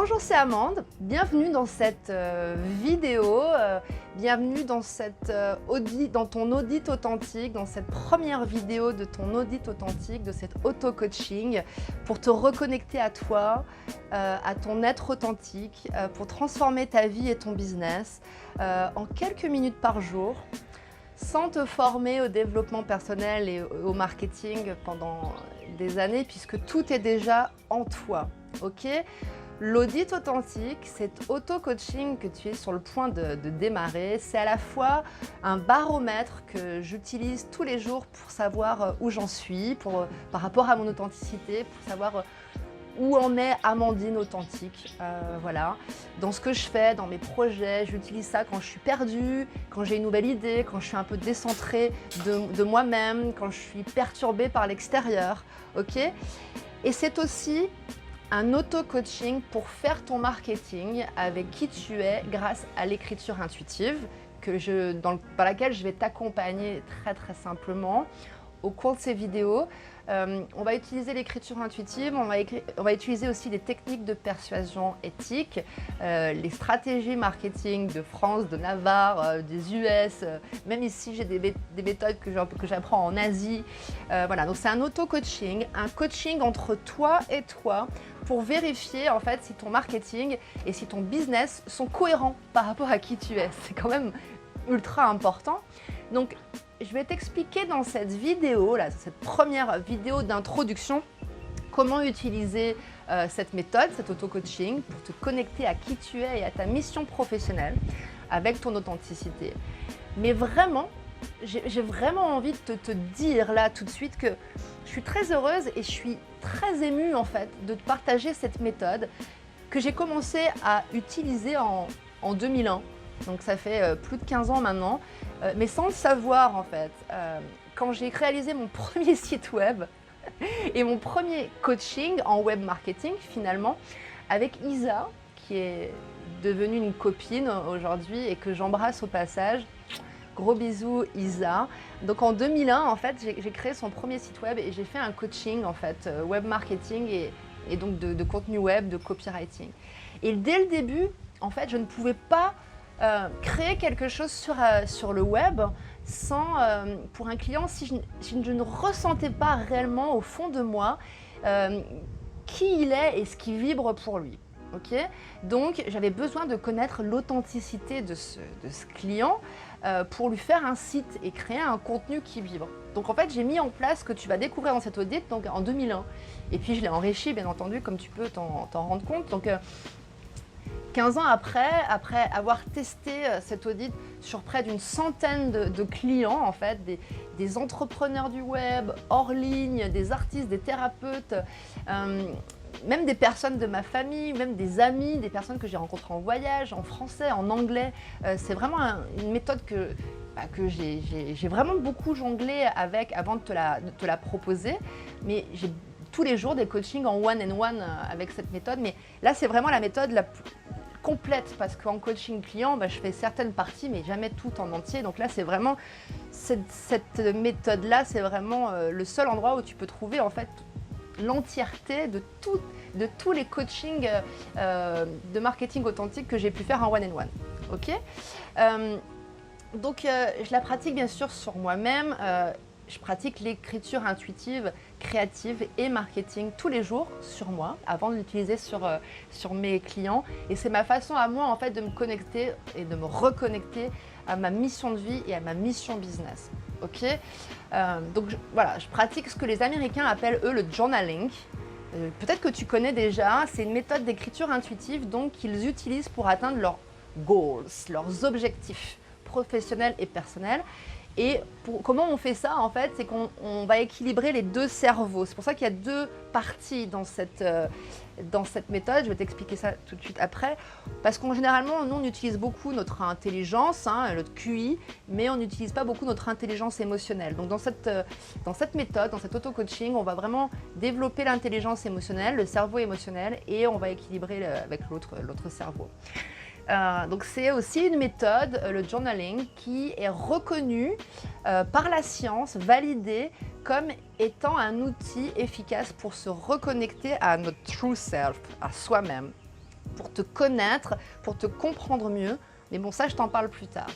Bonjour, c'est Amande, bienvenue dans cette vidéo, bienvenue dans, dans ton audit authentique, dans cette première vidéo de ton audit authentique, de cet auto-coaching pour te reconnecter à toi, à ton être authentique, pour transformer ta vie et ton business en quelques minutes par jour, sans te former au développement personnel et au marketing pendant des années, puisque tout est déjà en toi, ok ? L'audit authentique, cet auto-coaching que tu es sur le point de démarrer, c'est à la fois un baromètre que j'utilise tous les jours pour savoir où j'en suis, par rapport à mon authenticité, pour savoir où en est Amandine authentique, voilà. Dans ce que je fais, dans mes projets, j'utilise ça quand je suis perdue, quand j'ai une nouvelle idée, quand je suis un peu décentrée de moi-même, quand je suis perturbée par l'extérieur, ok ? Et c'est aussi un auto-coaching pour faire ton marketing avec qui tu es grâce à l'écriture intuitive par laquelle je vais t'accompagner très simplement au cours de ces vidéos. On va utiliser l'écriture intuitive, on va utiliser aussi des techniques de persuasion éthique, les stratégies marketing de France, de Navarre, des US, même ici j'ai des méthodes que j'apprends en Asie. Voilà, donc c'est un auto-coaching, un coaching entre toi et toi pour vérifier en fait si ton marketing et si ton business sont cohérents par rapport à qui tu es. C'est quand même ultra important. Donc, je vais t'expliquer dans cette vidéo, cette première vidéo d'introduction, comment utiliser cette méthode, cet auto-coaching, pour te connecter à qui tu es et à ta mission professionnelle avec ton authenticité. Mais vraiment, j'ai vraiment envie de te dire là tout de suite que je suis très heureuse et je suis très émue en fait de te partager cette méthode que j'ai commencé à utiliser en 2001. Donc ça fait plus de 15 ans maintenant, mais sans le savoir en fait. Quand j'ai réalisé mon premier site web et mon premier coaching en web marketing finalement, avec Isa, qui est devenue une copine aujourd'hui et que j'embrasse au passage. Gros bisous Isa. Donc en 2001 en fait, j'ai créé son premier site web et j'ai fait un coaching en fait, web marketing et donc de contenu web, de copywriting. Et dès le début, en fait, je ne pouvais pas créer quelque chose sur le web pour un client si je ne ressentais pas réellement au fond de moi qui il est et ce qui vibre pour lui. Okay ? Donc j'avais besoin de connaître l'authenticité de ce client pour lui faire un site et créer un contenu qui vibre. Donc en fait j'ai mis en place ce que tu vas découvrir dans cet audit donc, en 2001. Et puis je l'ai enrichi bien entendu comme tu peux t'en rendre compte. Donc, 15 ans après avoir testé cet audit sur près d'une centaine de clients, en fait, des entrepreneurs du web, hors ligne, des artistes, des thérapeutes, même des personnes de ma famille, même des amis, des personnes que j'ai rencontrées en voyage, en français, en anglais. C'est vraiment une méthode que j'ai vraiment beaucoup jonglé avec avant de te la proposer. Mais j'ai tous les jours des coachings en one-on-one avec cette méthode. Mais là, c'est vraiment la méthode la plus complète parce qu'en coaching client, je fais certaines parties mais jamais tout en entier. Donc là, c'est vraiment cette méthode-là, c'est vraiment le seul endroit où tu peux trouver en fait l'entièreté de tous les coachings de marketing authentique que j'ai pu faire en one-on-one. Ok ? Donc, je la pratique bien sûr sur moi-même. Je pratique l'écriture intuitive, créative et marketing tous les jours sur moi avant de l'utiliser sur mes clients. Et c'est ma façon à moi en fait de me connecter et de me reconnecter à ma mission de vie et à ma mission business. Ok ? Donc voilà, je pratique ce que les Américains appellent eux le journaling. Peut-être que tu connais déjà, c'est une méthode d'écriture intuitive donc qu'ils utilisent pour atteindre leurs goals, leurs objectifs professionnels et personnels. Et comment on fait ça en fait, c'est qu'on va équilibrer les deux cerveaux. C'est pour ça qu'il y a deux parties dans cette méthode. Je vais t'expliquer ça tout de suite après. Parce qu'en généralement, nous on utilise beaucoup notre intelligence, notre QI, mais on n'utilise pas beaucoup notre intelligence émotionnelle. Donc dans cette méthode, dans cet auto-coaching, on va vraiment développer l'intelligence émotionnelle, le cerveau émotionnel, et on va équilibrer avec l'autre cerveau. Donc c'est aussi une méthode, le journaling, qui est reconnue par la science, validée comme étant un outil efficace pour se reconnecter à notre true self, à soi-même. pour te connaître, pour te comprendre mieux. Mais bon, ça, je t'en parle plus tard.